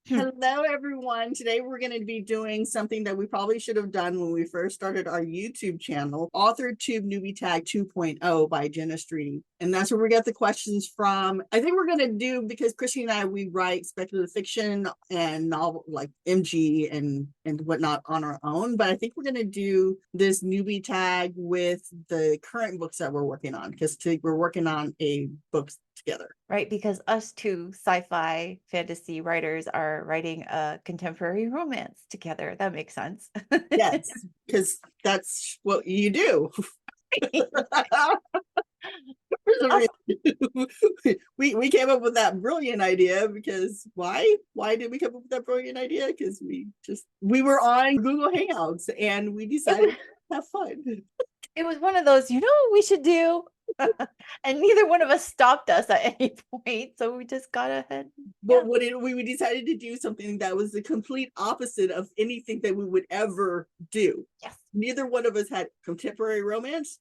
Hello, everyone. Today we're going to be doing something that we probably should have done when we first started our YouTube channel, Authortube Newbie Tag 2.0 by Jenna Streety. And that's where we get the questions from. I think we're going to do, because Christy and I, we write speculative fiction and novel, like MG and whatnot on our own. But I think we're going to do this newbie tag with the current books that we're working on, because we're working on a book together. Right, because us two sci-fi fantasy writers are writing a contemporary romance together. That makes sense. Yes, because that's what you do. we came up with that brilliant idea because why did we come up with that brilliant idea? Because we were on Google Hangouts and we decided to have fun. It was one of those, what we should do? And neither one of us stopped us at any point, so we just got ahead. But we decided to do something that was the complete opposite of anything that we would ever do. Yes. Neither one of us had contemporary romance.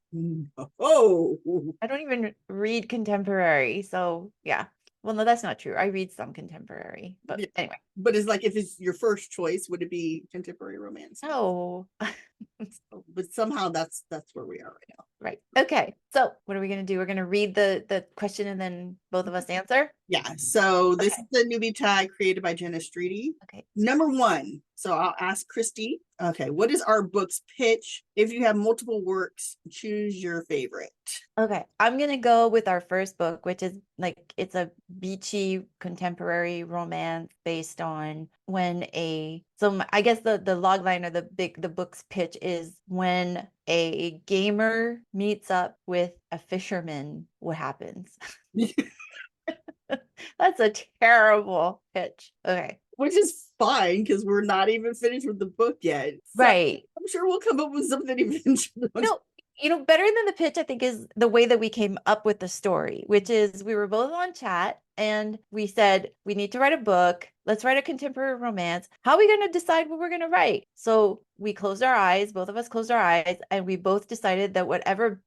Oh, I don't even read contemporary, so yeah. Well, no, that's not true. I read some contemporary, but anyway. But it's like, if it's your first choice, would it be contemporary romance? No. But somehow that's where we are right now. Right. Okay. So what are we going to do? We're going to read the question and then both of us answer? Yeah. So this is the newbie tag created by Jenna Streety. Okay. Number 1. So I'll ask Christy. Okay. What is our book's pitch? If you have multiple works, choose your favorite. Okay. I'm going to go with our first book, which is it's a beachy contemporary romance based on so I guess the log line or the book's pitch is when a gamer meets up with a fisherman, what happens? That's a terrible pitch. Okay. Which is fine, because we're not even finished with the book yet. So right. I'm sure we'll come up with something eventually. No, better than the pitch, I think, is the way that we came up with the story, which is we were both on chat and we said, we need to write a book. Let's write a contemporary romance. How are we going to decide what we're going to write? So we closed our eyes, both of us closed our eyes, and we both decided that whatever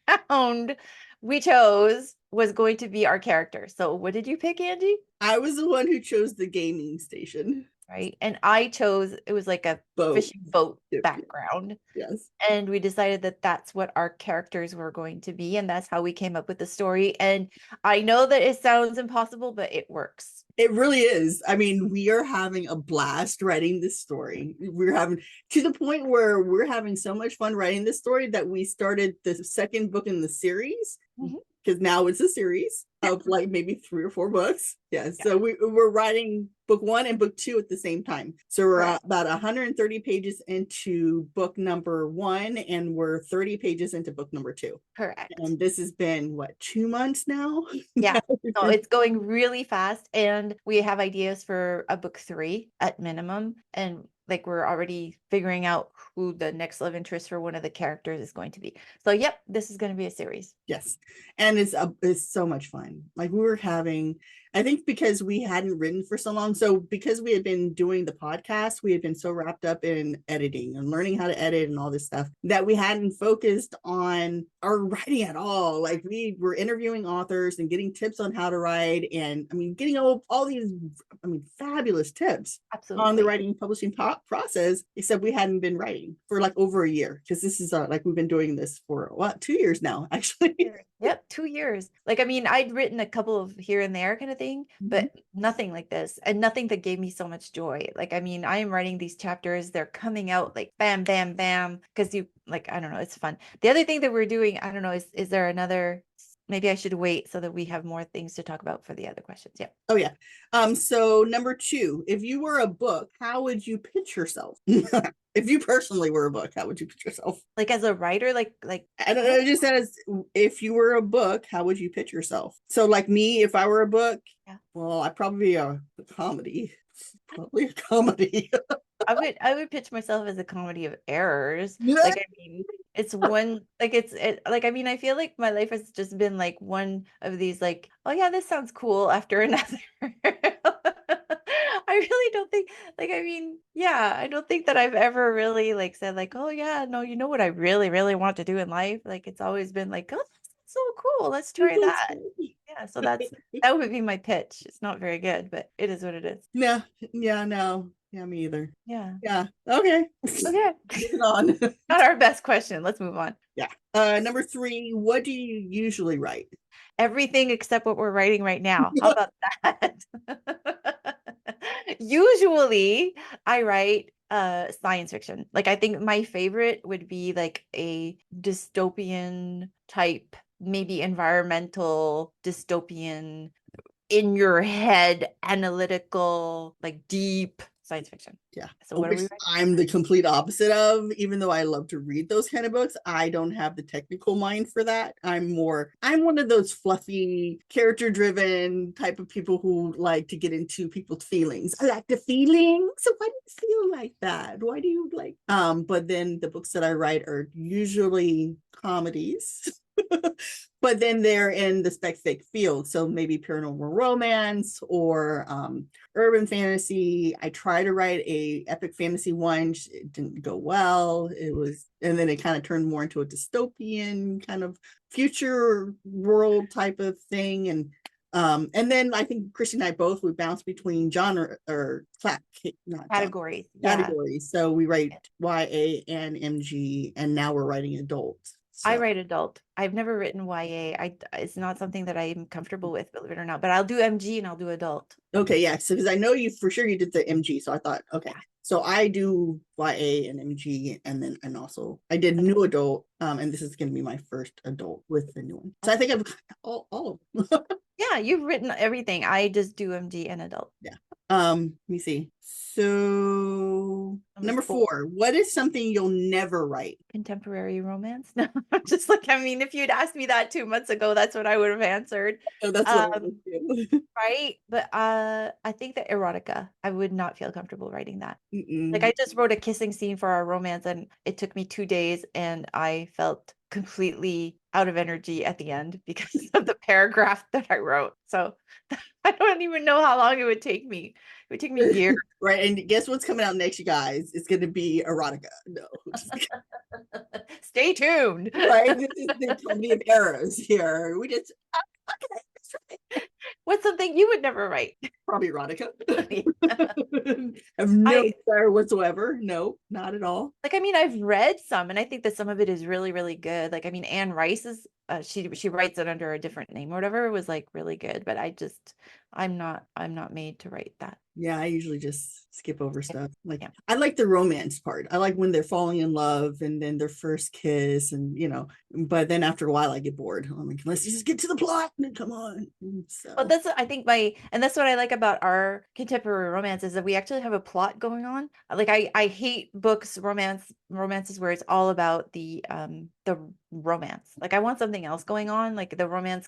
background we chose was going to be our character. So what did you pick, Angie? I was the one who chose the gaming station. Right. And I chose, it was like a fishing boat background. Yes. And we decided that that's what our characters were going to be. And that's how we came up with the story. And I know that it sounds impossible, but it works. It really is. I mean, we are having a blast writing this story. We're having, to the point where we're having so much fun writing this story that we started the second book in the series. Mm-hmm. Because now it's a series of maybe 3 or 4 books. Yeah. So we're writing book 1 and book 2 at the same time. So we're about 130 pages into book number 1, and we're 30 pages into book number 2. Correct. And this has been 2 months now? Yeah. No, it's going really fast. And we have ideas for a book 3 at minimum. And we're already figuring out who the next love interest for one of the characters is going to be. So, yep, this is going to be a series. Yes. And it's so much fun. We were having, I think because we hadn't written for so long. So because we had been doing the podcast, we had been so wrapped up in editing and learning how to edit and all this stuff that we hadn't focused on our writing at all. We were interviewing authors and getting tips on how to write, and getting all these fabulous tips. Absolutely. On the writing and publishing process, except we hadn't been writing for over a year, because this is we've been doing this for 2 years now, actually. Yep, 2 years. I'd written a couple of here and there kind of thing, but nothing like this, and nothing that gave me so much joy. I am writing these chapters, they're coming out bam, bam, bam, because I don't know, it's fun. The other thing that we're doing, I don't know, is there another? Maybe I should wait so that we have more things to talk about for the other questions. Yeah. Oh yeah. So number 2, if you were a book, how would you pitch yourself? If you personally were a book, how would you pitch yourself? As a writer, I don't know, just as if you were a book, how would you pitch yourself? So me, if I were a book, well, I'd probably be a comedy. Probably a comedy. I would pitch myself as a comedy of errors. It's one, I feel like my life has just been one of these oh yeah, this sounds cool after another. I really don't think I don't think that I've ever really said oh yeah, no, you know what I really, really want to do in life? It's always been oh, that's so cool. Let's try that. Yeah. Yeah, so that would be my pitch. It's not very good, but it is what it is. Yeah, no. Yeah, me either. Yeah. Yeah. Okay. Okay. Moving on. Not our best question. Let's move on. Yeah. Number 3, what do you usually write? Everything except what we're writing right now. How about that? Usually I write science fiction. Like I think my favorite would be like a dystopian type, maybe environmental dystopian, in your head, analytical, like deep science fiction. Yeah. So what are we Which writing? I'm the complete opposite of, even though I love to read those kind of books. I don't have the technical mind for that. I'm one of those fluffy, character driven type of people who like to get into people's feelings. I like the feelings. So why do you feel like that? Why do you like but then the books that I write are usually comedies. But then they're in the spec fic field. So maybe paranormal romance or urban fantasy. I tried to write a epic fantasy one. It didn't go well. And then it kind of turned more into a dystopian kind of future world type of thing. And then I think Christy and I both would bounce between genre or Categories. categories. So we write YA and MG, and now we're writing adult. So. I write adult. I've never written YA. It's not something that I'm comfortable with, believe it or not. But I'll do MG and I'll do adult. Okay, yeah. So because I know you for sure you did the MG, so I thought, okay. So I do YA and MG, and also I did new adult. And this is going to be my first adult with the new one. So I think I've all of them. Yeah, you've written everything. I just do MG and adult. Yeah. Let me see. So number 4, what is something you'll never write? Contemporary romance? No, I'm just like, I mean, if you'd asked me that 2 months ago, that's what I would have answered. Oh, that's what I would do. Right? But I think that erotica, I would not feel comfortable writing that. Mm-mm. Like I just wrote a kissing scene for our romance and it took me 2 days and I felt completely out of energy at the end because of the paragraph that I wrote. So I don't even know how long it would take me. It would take me years. Right. And guess what's coming out next, you guys? It's going to be erotica. No. Stay tuned. Right. This is the company of errors here. We just, okay. What's something you would never write? Probably erotica. I have no desire whatsoever. No, not at all. Like, I mean, I've read some and I think that some of it is really, really good. Like, I mean, Anne Rice is, she writes it under a different name or whatever. It was like really good, but I'm not made to write that. Yeah, I usually just skip over stuff. Like, I like the romance part. I like when they're falling in love and then their first kiss and, but then after a while I get bored. I'm like, let's just get to the plot and come on. So. Well, that's, I think and that's what I like about our contemporary romance is that we actually have a plot going on. Like I hate romances where it's all about the romance. Like I want something else going on. Like the romance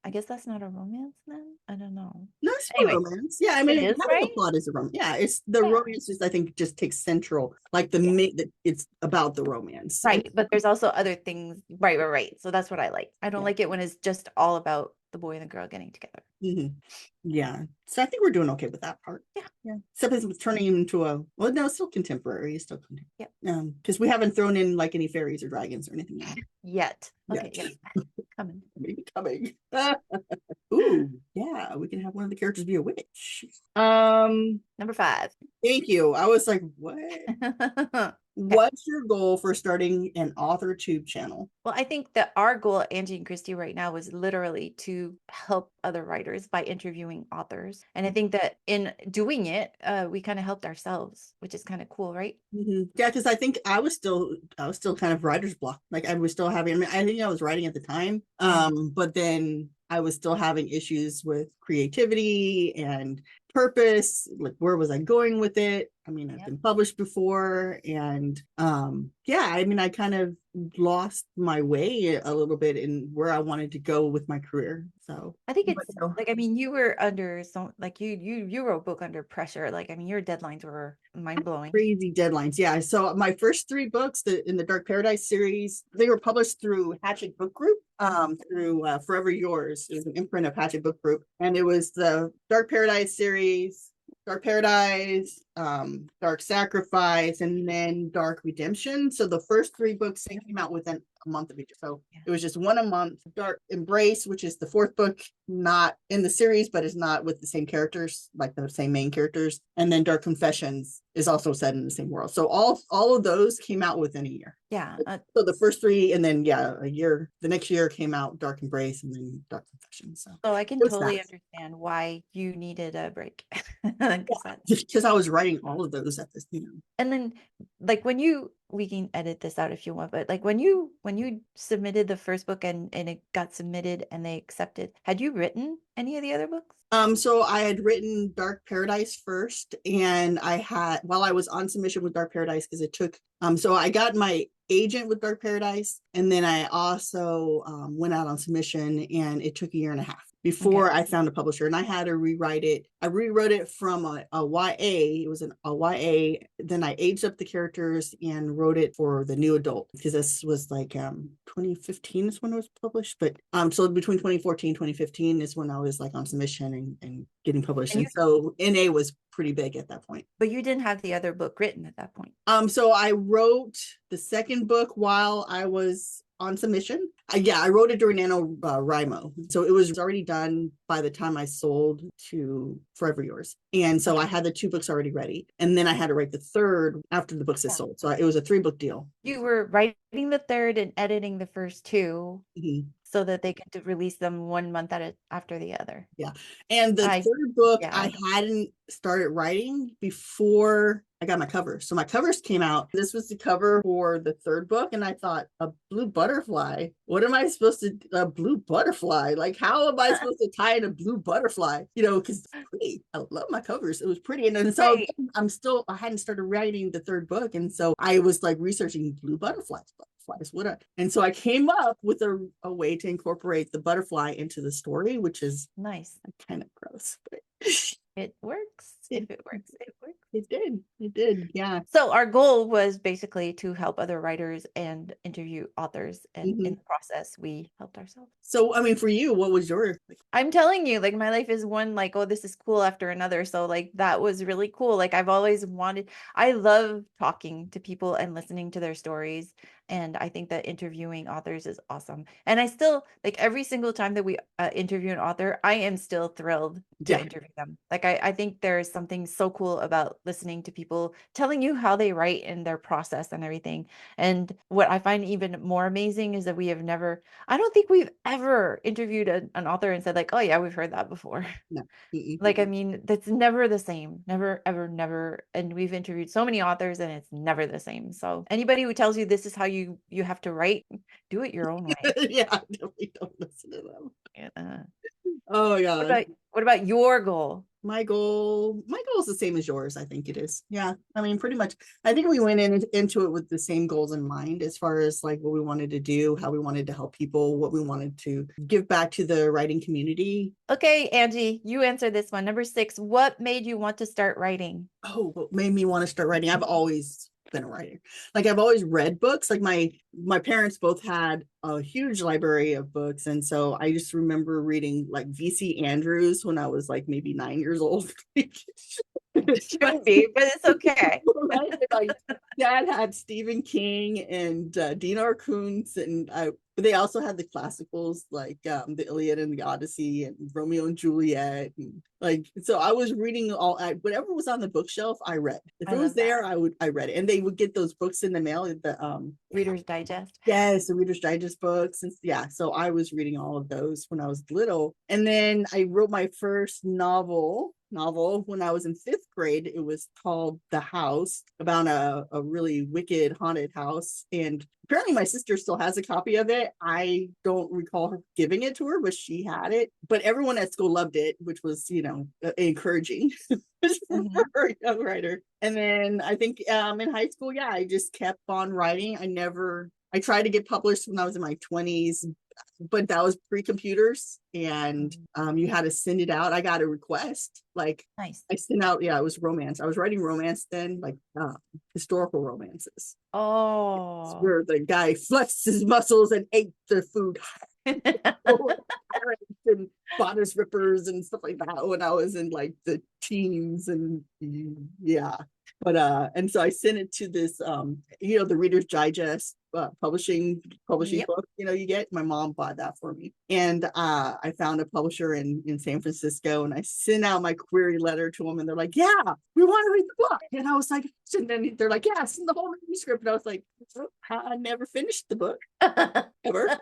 I guess that's not a romance then? I don't know. No, it's a romance. Yeah, I mean, the plot is a romance. Yeah, it's the romance is, I think, just takes central, like it's about the romance. Right, but there's also other things. Right. So that's what I like. I don't like it when it's just all about the boy and the girl getting together. Mm-hmm. Yeah. So I think we're doing okay with that part. Yeah. Except it's turning into it's still contemporary. It's still contemporary. Yeah. Because we haven't thrown in like any fairies or dragons or anything yet. Okay. Yes. Coming. Maybe coming. Ooh, yeah. We can have one of the characters be a witch. Number 5. Thank you. I was like, what? What's your goal for starting an Authortube channel? Well, I think that our goal at Angie and Christie right now was literally to help other writers by interviewing authors. And I think that in doing it, we kind of helped ourselves, which is kind of cool, right? Mm-hmm. Yeah, because I think I was still kind of writer's block. Like I was still having, I think I was writing at the time. But then I was still having issues with creativity and purpose. Like, where was I going with it? I mean, I've been published before, and I mean, I kind of lost my way a little bit in where I wanted to go with my career. So I think it's like, I mean, you were under you wrote a book under pressure. Like, I mean, your deadlines were mind-blowing. Crazy deadlines. Yeah. So my first 3 books in the Dark Paradise series, they were published through Hatchet Book Group, through Forever Yours. It was an imprint of Hatchet Book Group. And it was the Dark Paradise series, Dark Paradise, Dark Sacrifice, and then Dark Redemption. So the first three books came out within a month of each. So it was just one a month. Dark Embrace, which is the fourth book, not in the series, but is not with the same characters, like the same main characters. And then Dark Confessions is also set in the same world. So all of those came out within a year. Yeah. So the first three, and then the next year came out Dark Embrace, and then Dark Confessions. So I can totally understand why you needed a break. Because I was writing all of those at this, And then like we can edit this out if you want, but like when you submitted the first book and it got submitted and they accepted, had you written any of the other books? So I had written Dark Paradise first, and while I was on submission with Dark Paradise, because it took, so I got my agent with Dark Paradise, and then I also went out on submission, and it took a year and a half before I found a publisher, and I had to rewrite it. I rewrote it from a YA. It was a YA. Then I aged up the characters and wrote it for the new adult, because this was like 2015 is when it was published. But so between 2014 2015 is when I was like on submission and getting published. And so NA was pretty big at that point. But you didn't have the other book written at that point. So I wrote the second book while I was on submission. I wrote it during NaNoWriMo. So it was already done by the time I sold to Forever Yours. And so I had the two books already ready. And then I had to write the third after the books had sold. So it was a 3-book deal. You were writing the third and editing the first two. Mm-hmm. So that they could release them 1 month after the other. Yeah. And the third book, I hadn't started writing before I got my covers. So my covers came out. This was the cover for the third book. And I thought, a blue butterfly. What am I supposed to, a blue butterfly? Like, how am I supposed to tie in a blue butterfly? Because it's pretty. I love my covers. It was pretty. And then so I hadn't started writing the third book. And so I was like researching blue butterflies. And so I came up with a way to incorporate the butterfly into the story, which is nice. Kind of gross, but it works. If it works, it works. It did. Yeah. So our goal was basically to help other writers and interview authors. And in the process, we helped ourselves. So, I mean, for you, what was your... I'm telling you, like, my life is one, like, oh, this is cool after another. So like, that was really cool. Like, I've always I love talking to people and listening to their stories. And I think that interviewing authors is awesome. And I still, like, every single time that we interview an author, I am still thrilled to interview them. Like, I think there's something so cool about listening to people telling you how they write and their process and everything. And what I find even more amazing is that I don't think we've ever interviewed an author and said like, oh yeah, we've heard that before. No. Like, I mean, that's never the same. Never, ever, never. And we've interviewed so many authors and it's never the same. So anybody who tells you this is how you have to write, do it your own way. Yeah, definitely don't listen to them. Yeah. Oh my God. What about your goal? My goal is the same as yours. I think it is. Yeah. I mean, pretty much, I think we went into it with the same goals in mind, as far as like what we wanted to do, how we wanted to help people, what we wanted to give back to the writing community. Okay, Angie, you answer this one. Number 6, what made you want to start writing? Oh, what made me want to start writing? I've always been a writer. Like, I've always read books. Like my parents both had a huge library of books, and so I just remember reading like V.C. Andrews when I was like maybe 9 years old. It shouldn't be, but it's okay. Like, Dad had Stephen King and Dean R. Koontz, and they also had the classicals like the Iliad and the Odyssey and Romeo and Juliet, and like, so I was reading whatever was on the bookshelf. I read. If it was there, I read it. And they would get those books in the mail, the Reader's Digest. Yes, the Reader's Digest books, and so I was reading all of those when I was little. And then I wrote my first novel when I was in 5th grade. It was called The House, about a really wicked haunted house. And apparently my sister still has a copy of it. I don't recall her giving it to her, but she had it. But everyone at school loved it, which was, encouraging for a young writer. And then I think in high school, I just kept on writing. I tried to get published when I was in my 20s, but that was pre-computers, and you had to send it out. I got a request. Like, nice. I sent out, it was romance. I was writing romance then, like historical romances. Oh. Where the guy flexed his muscles and ate the food. and bodice rippers and stuff like that when I was in like the teens, and yeah. But and so I sent it to this the Reader's Digest publishing Yep. book, you get. My mom bought that for me. And I found a publisher in San Francisco, and I sent out my query letter to them, and they're like, yeah, we want to read the book. And I was like, and then they're like, yeah, send the whole manuscript. And I was like, I never finished the book ever.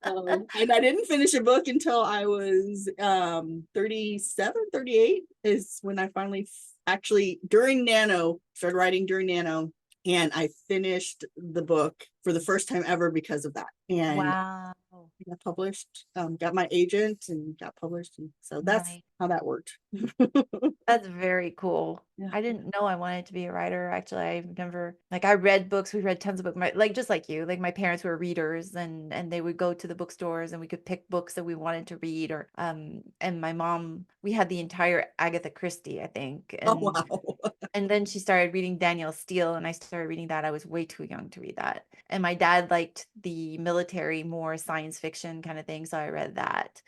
And I didn't finish a book until I was 37, 38 is when I finally actually started writing during Nano, and I finished the book for the first time ever because of that. And Wow. got published, got my agent and got published. And so that's Nice. how that worked. That's very cool. Yeah. I didn't know I wanted to be a writer. Actually, I've never, like, I read books. We read tons of books. Just like you, like my parents were readers, and they would go to the bookstores and we could pick books that we wanted to read. Or and my mom, we had the entire Agatha Christie, I think. Oh wow. And then she started reading Danielle Steele, and I started reading that. I was way too young to read that. And my dad liked the military, more science fiction kind of thing, so I read that.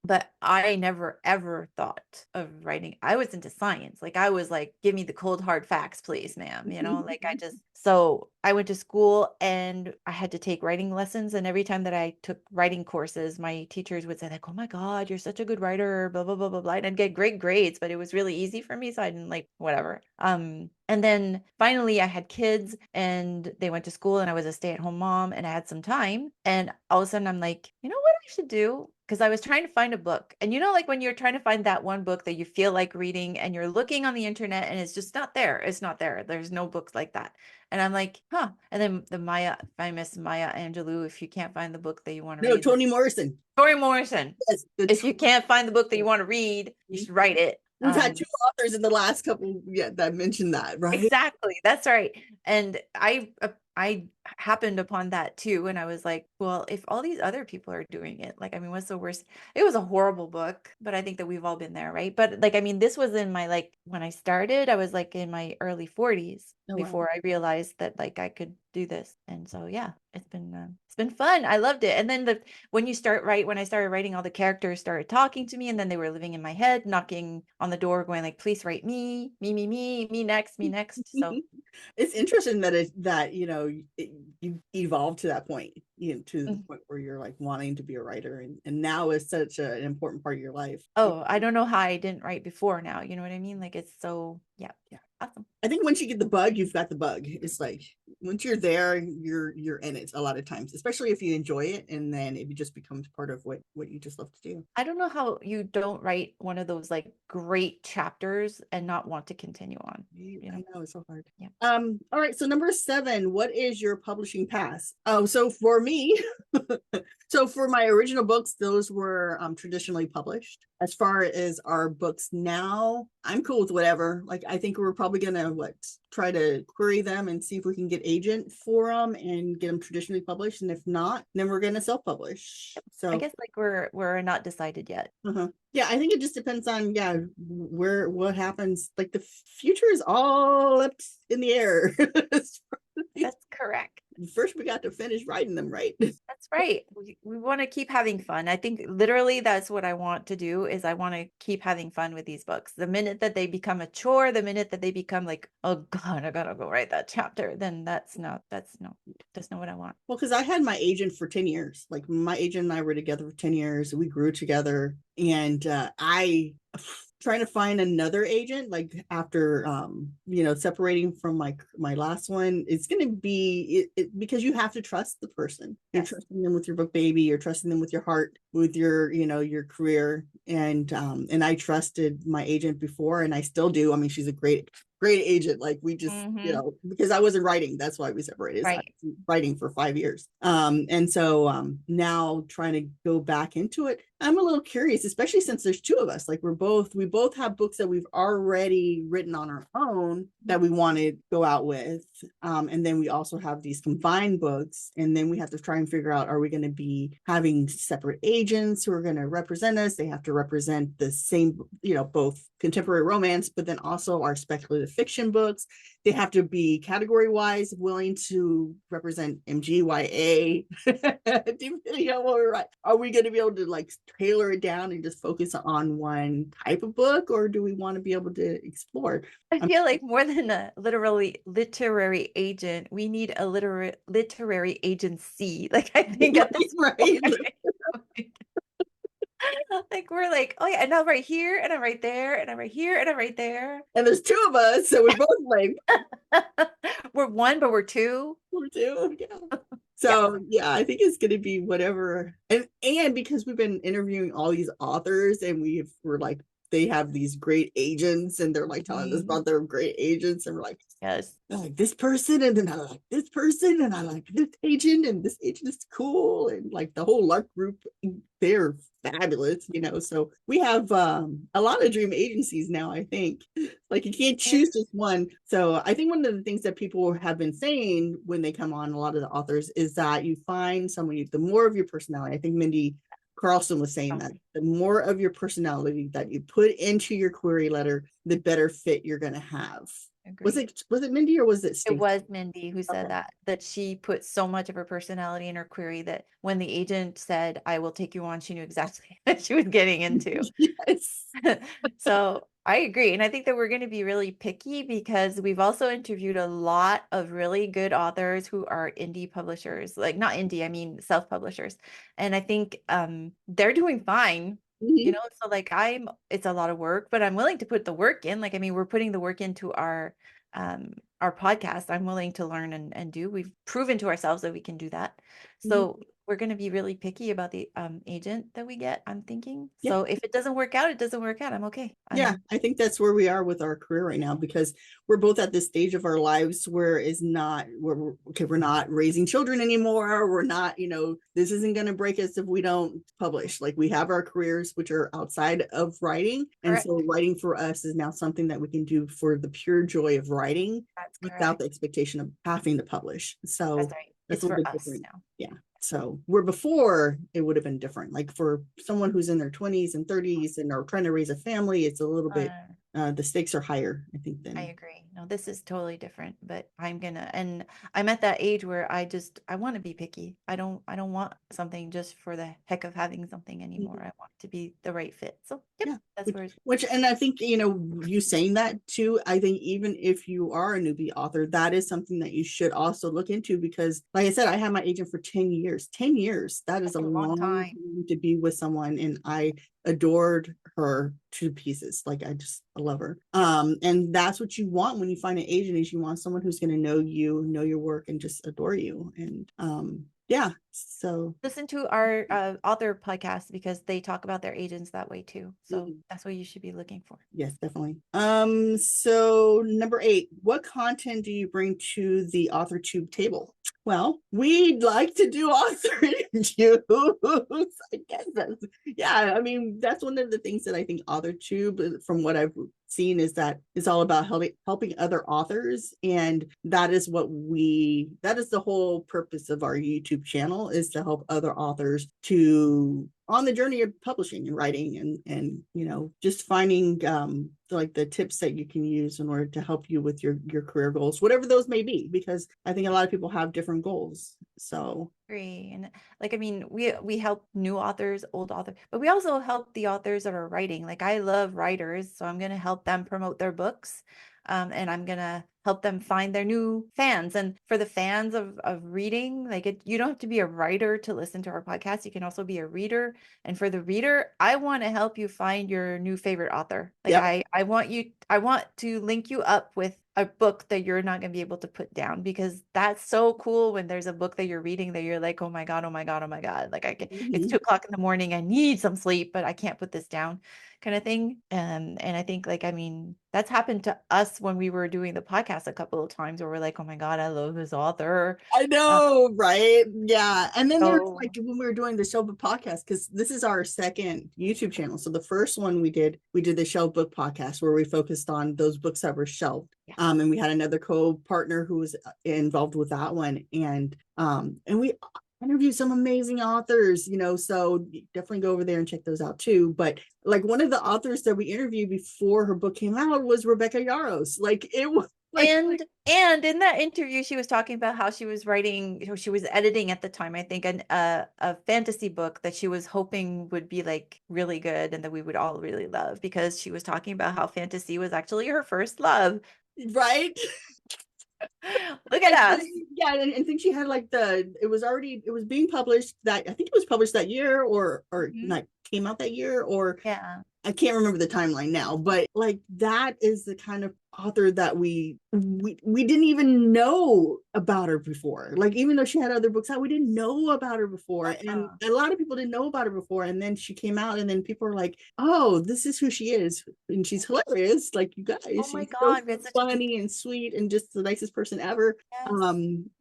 But I never ever thought of writing. I was into science. Like, I was like, give me the cold hard facts, please, ma'am. Like, so I went to school and I had to take writing lessons. And every time that I took writing courses, my teachers would say like, oh my God, you're such a good writer, blah, blah, blah, blah, blah. And I'd get great grades, but it was really easy for me. So I didn't like, whatever. And then finally I had kids and they went to school, and I was a stay-at-home mom, and I had some time. And all of a sudden I'm like, you know what I should do? Because I was trying to find a book. And like when you're trying to find that one book that you feel like reading, and you're looking on the internet and it's just not there. It's not there. There's no books like that. And I'm like, huh. And then the famous Maya Angelou, if you can't find the book that you want to No, read. Toni Morrison. Toni Morrison. Yes, if you can't find the book that you want to read, you should write it. We've had two authors in the last couple that mentioned that, right? Exactly. That's right. And I happened upon that too. And I was like, well, if all these other people are doing it, like, I mean, what's the worst? It was a horrible book, but I think that we've all been there, right? But like, I mean, this was in my, like, when I started, I was like in my early 40s before I realized that like I could do this. And so, yeah, it's been fun. I loved it. And then when I started writing, all the characters started talking to me, and then they were living in my head, knocking on the door, going like, please write me next, me next. So it's interesting that you evolved to that point, to the point where you're like wanting to be a writer, and now is such an important part of your life. Oh, I don't know how I didn't write before now. You know what I mean? Like, it's so, yeah. Awesome. I think once you get the bug, you've got the bug. It's like once you're there, you're in it a lot of times, especially if you enjoy it, and then it just becomes part of what you just love to do. I don't know how you don't write one of those like great chapters and not want to continue on. I know, it's so hard. Yeah. All right. So number 7, what is your publishing past? Oh, so for me, so for my original books, those were traditionally published. As far as our books now, I'm cool with whatever. Like, I think we're probably gonna try to query them and see if we can get agent for them and get them traditionally published. And if not, then we're gonna self-publish. So I guess like we're not decided yet. Yeah, I think it just depends on what happens. Like, the future is all up in the air. That's correct. First, we got to finish writing them, right? That's right. We want to keep having fun. I think literally that's what I want to do, is I want to keep having fun with these books. The minute that they become a chore, the minute that they become like, oh God, I gotta go write that chapter, then that's not what I want. Well, because I had my agent for 10 years. Like, my agent and I were together for 10 years. We grew together, and I trying to find another agent, like, after separating from my last one, it's going to be because you have to trust the person. You're trusting them with your book baby, you're trusting them with your heart, with your your career. And I trusted my agent before, and I still do. I mean, she's a great agent. Like, we just because I wasn't writing, that's why we separated. Right. I was writing for 5 years, and so now trying to go back into it, I'm a little curious, especially since there's 2 of us. Like, we both have books that we've already written on our own that we want to go out with, and then we also have these combined books, and then we have to try and figure out, are we going to be having separate agents agents who are going to represent us. They have to represent the same, both contemporary romance, but then also our speculative fiction books. They have to be category wise willing to represent MGYA. Depending on what we write, are we going to be able to like tailor it down and just focus on one type of book, or do we want to be able to explore? I feel like more than a literary agent, we need a literary agency. Like I think at this right. point, like we're like, oh yeah, and I'm right here, and I'm right there, and I'm right here, and I'm right there. And there's two of us, so we're both like we're one, but we're two. We're two, yeah. So yeah, I think it's gonna be whatever. And because we've been interviewing all these authors and we're like, they have these great agents and they're like telling us about their great agents, and we're like, yes, I like this person, and then I like this person, and I like this agent, and this agent is cool, and like the whole LARC group, they're fabulous, so we have a lot of dream agencies now. I think like you can't choose just one. So I think one of the things that people have been saying when they come on, a lot of the authors, is that you find someone, the more of your personality. I think Mindy Carlson was saying that the more of your personality that you put into your query letter, the better fit you're going to have. Agreed. Was it Mindy or was it Stacey? It was Mindy who said that she put so much of her personality in her query that when the agent said, I will take you on, she knew exactly what she was getting into. Yes. So I agree. And I think that we're going to be really picky because we've also interviewed a lot of really good authors who are indie publishers, like not indie, I mean self-publishers. And I think they're doing fine. So like it's a lot of work, but I'm willing to put the work in. Like, I mean, we're putting the work into our podcast. I'm willing to learn and do. We've proven to ourselves that we can do that. So we're going to be really picky about the agent that we get, I'm thinking. So if it doesn't work out, it doesn't work out. I'm okay. I think that's where we are with our career right now, because we're both at this stage of our lives where we're not raising children anymore. We're not, this isn't going to break us if we don't publish. Like, we have our careers, which are outside of writing. And so writing for us is now something that we can do for the pure joy of writing without the expectation of having to publish. So that's right. It's for us now. Yeah. So where before it would have been different, like for someone who's in their 20s and 30s and are trying to raise a family, it's a little bit, the stakes are higher, I think. Then I agree. No, this is totally different, but and I'm at that age where I want to be picky. I don't want something just for the heck of having something anymore. I want it to be the right fit. So that's and I think, you saying that too, I think even if you are a newbie author, that is something that you should also look into, because like I said, I had my agent for 10 years. That is a long time to be with someone, and I adored her to pieces. Like, I love her. And that's what you want when you find an agent, is you want someone who's going to know you, know your work, and just adore you. And so listen to our author podcast, because they talk about their agents that way too. So that's what you should be looking for. Yes, definitely. So number 8, what content do you bring to the Authortube table? Well, we'd like to do author interviews. I guess I mean, that's one of the things that I think Authortube, from what I've seen, is that it's all about helping other authors. And that is the whole purpose of our YouTube channel, is to help other authors on the journey of publishing and writing, and just finding like the tips that you can use in order to help you with your career goals, whatever those may be, because I think a lot of people have different goals. So agree. And like, I mean, we help new authors, old authors, but we also help the authors that are writing. Like, I love writers, so I'm going to help them promote their books. And I'm going to help them find their new fans. And for the fans of reading, like, you don't have to be a writer to listen to our podcast. You can also be a reader. And for the reader, I want to help you find your new favorite author. Like, I want to link you up with a book that you're not going to be able to put down, because that's so cool when there's a book that you're reading that you're like, oh my God, oh my God, oh my God. Like, it's 2:00 in the morning. I need some sleep, but I can't put this down, kind of thing. And I think, like, I mean, that's happened to us when we were doing the podcast a couple of times, where we're like, oh my God, I love this author. I know, right? Yeah. And then there's like, when we were doing the Shelf Book podcast, because this is our second YouTube channel. So the first one we did the Shelf Book podcast, where we focused on those books that were shelved. And we had another co-partner who was involved with that one. And we interviewed some amazing authors, so definitely go over there and check those out too. But like one of the authors that we interviewed before her book came out was Rebecca Yarros. Like it was like, and in that interview, she was talking about how she was writing, she was editing at the time, I think, a fantasy book that she was hoping would be like really good and that we would all really love, because she was talking about how fantasy was actually her first love. right. Look at us. Yeah, and I think she had like it was being published that, I think it was published that year, or not, came out that year, or Yeah. I can't remember the timeline now, but like that is the kind of author that we didn't even know about her before. Like even though she had other books out, we didn't know about her before, and a lot of people didn't know about her before. And then she came out, and then people were like, "Oh, this is who she is," and she's hilarious. Like you guys, Oh my she's God, so we had such funny and sweet, and just the nicest person ever. yes.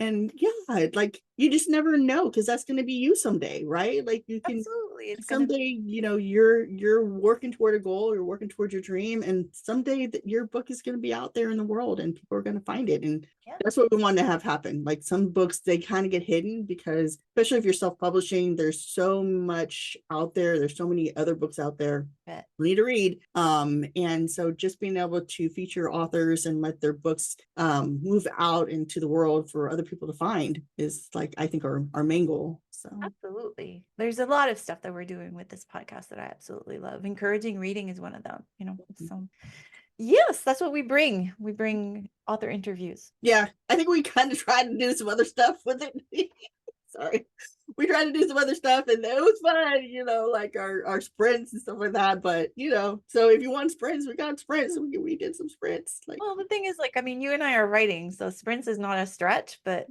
And yeah, like you just never know, because that's going to be you someday, right? Like you can Absolutely. It's gonna someday, you're working toward a goal, you're working towards your dream, and someday that your book is going to be out there in the world and people are going to find it. And yeah. that's what we want to have happen. Like some books, they kind of get hidden because, especially if you're self-publishing, there's so much out there, there's so many other books out there we need to read. And so just being able to feature authors and let their books move out into the world for other people to find is, like, I think our main goal. So Absolutely. There's a lot of stuff that we're doing with this podcast that I absolutely love. Encouraging reading is one of them, So yes, that's what we bring. We bring author interviews. Yeah, I think we kind of tried to do some other stuff with it. Sorry. We tried to do some other stuff and it was fun, like our sprints and stuff like that. But so if you want sprints, we got sprints. We did some sprints. Like, well, the thing is, like, I mean, you and I are writing, so sprints is not a stretch, but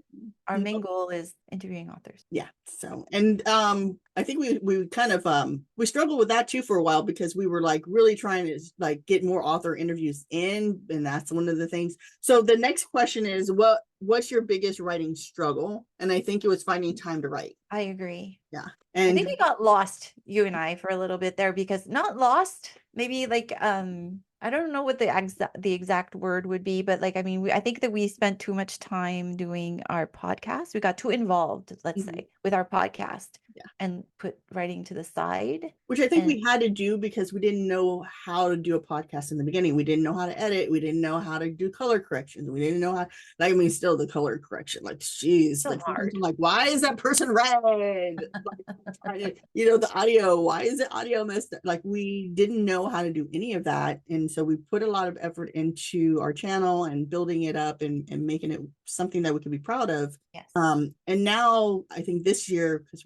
our main goal is interviewing authors. Yeah. So, and I think we kind of we struggled with that too for a while, because we were like really trying to like get more author interviews in, and that's one of the things. So the next question is, what's your biggest writing struggle? And I think it was finding time to write. I agree. Yeah. I And think we got lost, you and I, for a little bit there, because not lost, maybe like I don't know what the exact word would be, but like, I mean, I think that we spent too much time doing our podcast. We got too involved, let's say, with our podcast, and put writing to the side. Which I think we had to do because we didn't know how to do a podcast in the beginning. We didn't know how to edit. We didn't know how to do color corrections. We didn't know how, like, I mean, still the color correction, like, geez, So like, hard. like, why is that person red? Like, the audio, why is the audio messed up? Like, we didn't know how to do any of that. And so we put a lot of effort into our channel and building it up and making it something that we could be proud of. Yes. And now I think this year, because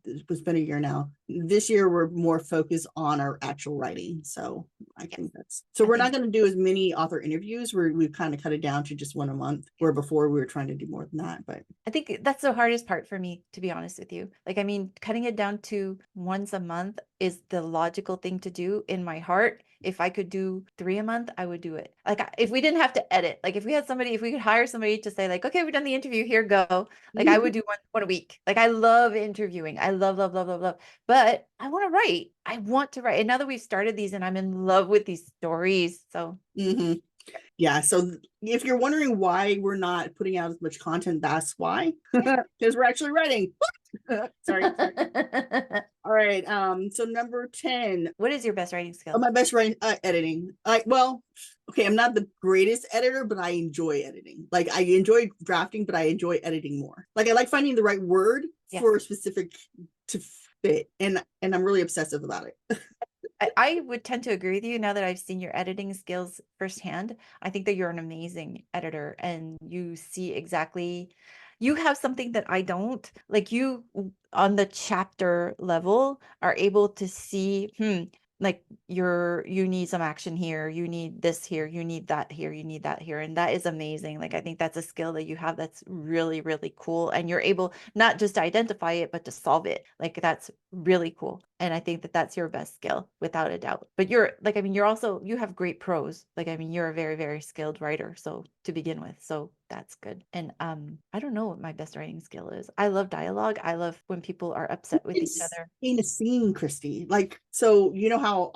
it's been a year now, this year we're more focused on our actual writing. So I think we're not going to do as many author interviews. We've kind of cut it down to just one a month, where before we were trying to do more than that. But I think that's the hardest part for me, to be honest with you. Like, I mean, cutting it down to once a month is the logical thing to do in my heart. If I could do 3 a month, I would do it. Like, if we didn't have to edit, like if we could hire somebody to say like, okay, we've done the interview, here, go. Like, I would do one a week. Like, I love interviewing. I love, love, love, love, love. But I want to write. I want to write. And now that we've started these and I'm in love with these stories. So yeah. So if you're wondering why we're not putting out as much content, that's why, because we're actually writing. Sorry. All right. So number 10. What is your best writing skill? Oh, my best writing, editing. Okay, I'm not the greatest editor, but I enjoy editing. Like, I enjoy drafting, but I enjoy editing more. Like, I like finding the right word for a specific to fit, and I'm really obsessive about it. I would tend to agree with you now that I've seen your editing skills firsthand. I think that you're an amazing editor, and you see exactly, you have something that I don't. Like, you on the chapter level are able to see, like you need some action here, you need this here, you need that here, you need that here. And that is amazing. Like, I think that's a skill that you have that's really, really cool. And you're able not just to identify it, but to solve it. Like, that's really cool. And I think that that's your best skill, without a doubt. But you're like, I mean, you have great prose. Like, I mean, you're a very, very skilled writer. So to begin with, so that's good. And I don't know what my best writing skill is. I love dialogue. I love when people are upset with each other. In a scene, Christie. Like, so you know how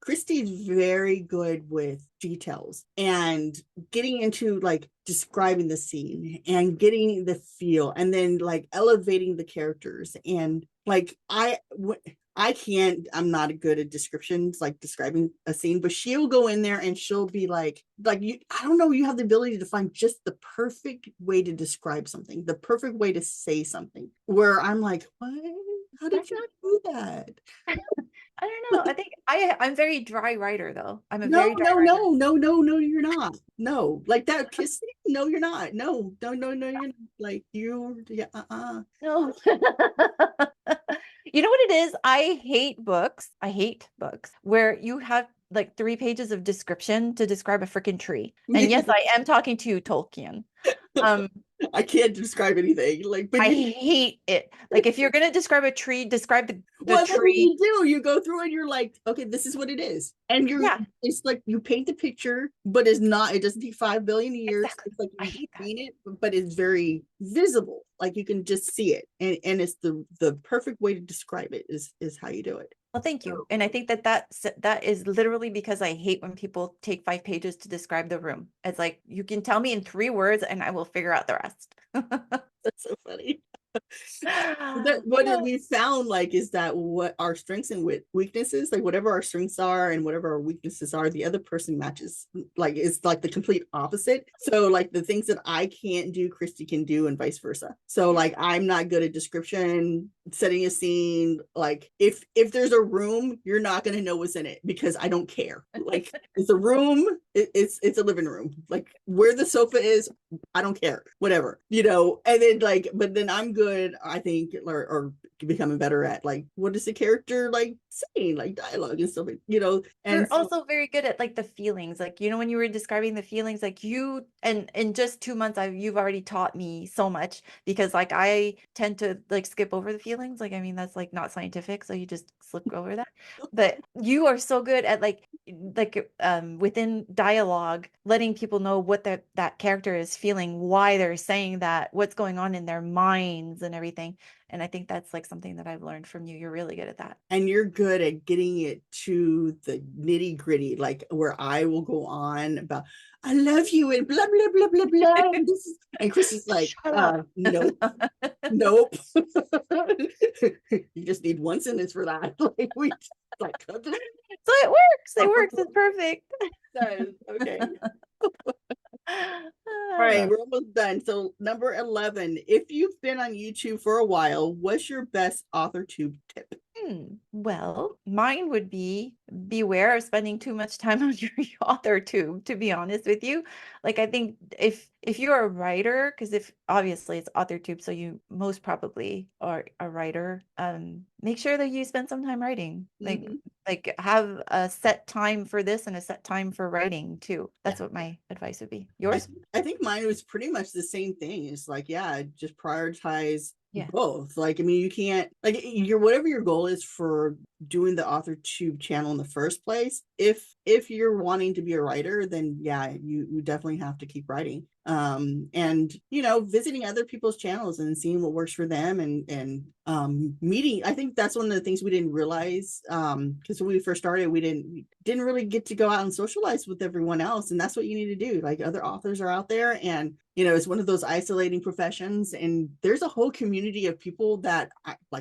Christie's very good with details and getting into like describing the scene and getting the feel and then like elevating the characters. And like I'm not good at descriptions, like describing a scene, but she'll go in there and she'll be like you, I don't know, you have the ability to find just the perfect way to describe something, the perfect way to say something where I'm like, what? How did you do that? I don't know. I think I'm very dry writer though. I'm a No, very dry no, writer. no, you're not. No, like that kissing. No, you're not. No, you're not. Like you, yeah, No. You know what it is? I hate books. I hate books where you have like 3 pages of description to describe a freaking tree. And yes, I am talking to you, Tolkien. I can't describe anything. Like, but I hate it. Like if you're gonna describe a tree, describe the well, that's what tree. you do. You go through and you're like, okay, this is what it is, and it's like you paint the picture, but it's not. It doesn't take 5 billion years. Exactly. It's like I you hate that. paint it, but it's very visible. Like you can just see it, and it's the perfect way to describe it is how you do it. Well, thank you. And I think that is literally because I hate when people take 5 pages to describe the room. It's like, you can tell me in 3 words and I will figure out the rest. That's so funny. What we found like is that what our strengths and weaknesses, like whatever our strengths are and whatever our weaknesses are, the other person matches, like it's like the complete opposite. So like the things that I can't do, Christie can do, and vice versa. So like I'm not good at description, setting a scene. Like if there's a room, you're not going to know what's in it because I don't care. Like it's a room, it's a living room. Like where the sofa is, I don't care, whatever, and then like, but then I'm good, I think, or becoming better at like, what is the character like saying, like dialogue and stuff, and you're also very good at like the feelings, like, when you were describing the feelings, like you, and in just 2 months, you've already taught me so much, because like I tend to like skip over the feelings. Like, I mean, that's like not scientific, so you just slip over that. But you are so good at like within dialogue, letting people know what that character is feeling, why they're saying that, what's going on in their minds and everything. And I think that's like something that I've learned from you. You're really good at that. And you're good at getting it to the nitty gritty, like where I will go on about, I love you and blah, blah, blah, blah, blah. And Chris is like, nope. You just need one sentence for that. Like, so it works. It works. It's perfect. Okay. All right, we're almost done. So number 11, if you've been on YouTube for a while, what's your best Authortube tip? Well, mine would be beware of spending too much time on your Authortube, to be honest with you. Like, I think if you're a writer, because if obviously it's Authortube, so you most probably are a writer, make sure that you spend some time writing. Like have a set time for this and a set time for writing too. That's what my advice would be. Yours? I think mine was pretty much the same thing. It's like, just prioritize both. Like, I mean, you can't, like, whatever your goal is for doing the Authortube channel in the first place, if you're wanting to be a writer, then you definitely have to keep writing. And visiting other people's channels and seeing what works for them, and meeting. I think that's one of the things we didn't realize, because when we first started, we didn't really get to go out and socialize with everyone else, and that's what you need to do. Like, other authors are out there, and it's one of those isolating professions, and there's a whole community of people that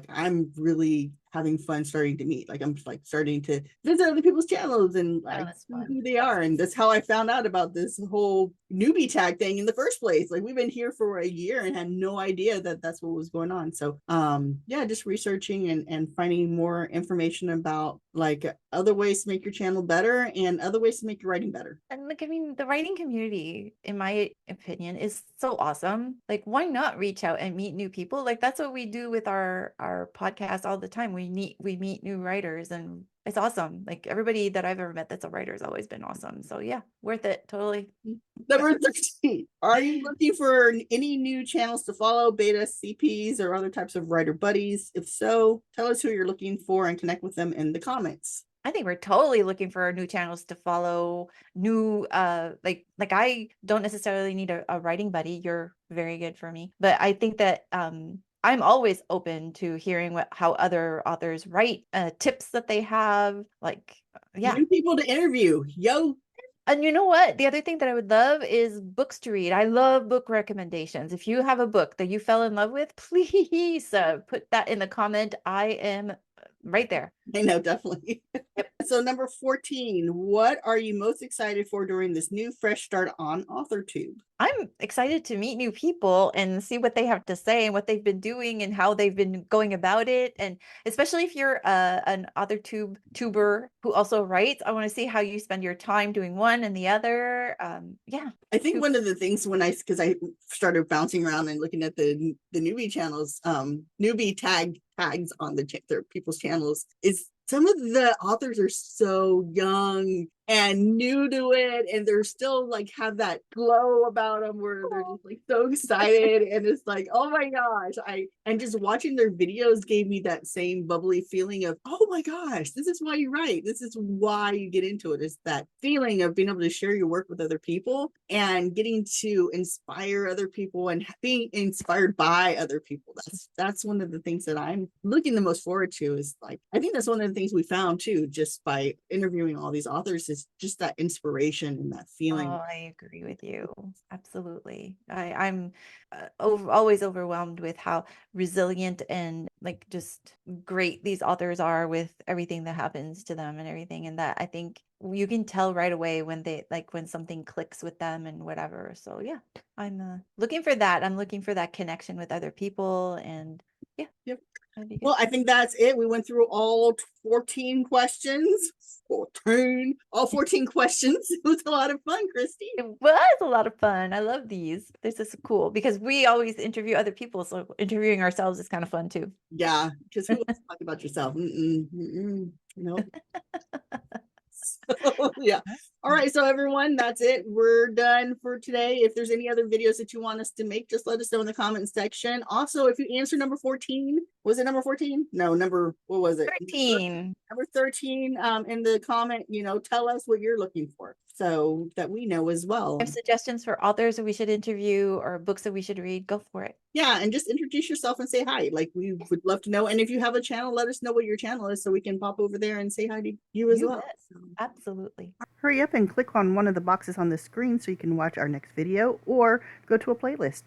I'm really having fun starting to meet. Like, I'm like starting to visit other people's channels and like who they are. And that's how I found out about this whole newbie tag thing in the first place. Like, we've been here for a year and had no idea that that's what was going on. So just researching and finding more information about like other ways to make your channel better and other ways to make your writing better. And like, I mean, the writing community, in my opinion, is so awesome. Like, why not reach out and meet new people? Like, that's what we do with our podcast all the time. We meet new writers, and it's awesome. Like, everybody that I've ever met that's a writer has always been awesome. So yeah, worth it. Totally. Number 13, are you looking for any new channels to follow, beta, CPs, or other types of writer buddies? If so, tell us who you're looking for and connect with them in the comments. I think we're totally looking for new channels to follow, new like I don't necessarily need a writing buddy. You're very good for me. But I think that I'm always open to hearing how other authors write, tips that they have, like yeah. New people to interview. Yo. And you know what? The other thing that I would love is books to read. I love book recommendations. If you have a book that you fell in love with, please put that in the comment. I am right there. I know, definitely. Yep. So number 14, what are you most excited for during this new fresh start on Authortube? I'm excited to meet new people and see what they have to say and what they've been doing and how they've been going about it. And especially if you're an Authortube tuber who also writes, I want to see how you spend your time doing one and the other. Yeah. I think one of the things because I started bouncing around and looking at the newbie channels, newbie tags on their people's channels, is some of the authors are so young and new to it, and they're still like have that glow about them where they're just like so excited, and it's like, oh my gosh, and just watching their videos gave me that same bubbly feeling of, oh my gosh, this is why you write, this is why you get into it, is that feeling of being able to share your work with other people and getting to inspire other people and being inspired by other people. That's one of the things that I'm looking the most forward to, is like, I think that's one of the things we found too, just by interviewing all these authors, is just that inspiration and that feeling. Oh, I agree with you. Absolutely. I'm always overwhelmed with how resilient and like just great these authors are with everything that happens to them and everything. And that I think you can tell right away when when something clicks with them and whatever. So yeah, I'm looking for that. I'm looking for that connection with other people, and yeah. Yep. Well, I think that's it. We went through all 14 questions. All 14 questions. It was a lot of fun, Christy. It was a lot of fun. I love these. This is cool because we always interview other people. So interviewing ourselves is kind of fun too. Yeah, because who wants to talk about yourself? No. So, yeah. All right. So everyone, that's it. We're done for today. If there's any other videos that you want us to make, just let us know in the comment section. Also, if you answer number 14, was it number 14? No, what was it? 13. Number 13, in the comment, tell us what you're looking for so that we know as well. If suggestions for authors that we should interview or books that we should read, go for it. Yeah, and just introduce yourself and say hi. Like, we would love to know. And if you have a channel, let us know what your channel is so we can pop over there and say hi to you as well. So. Absolutely. Hurry up and click on one of the boxes on the screen so you can watch our next video or go to a playlist.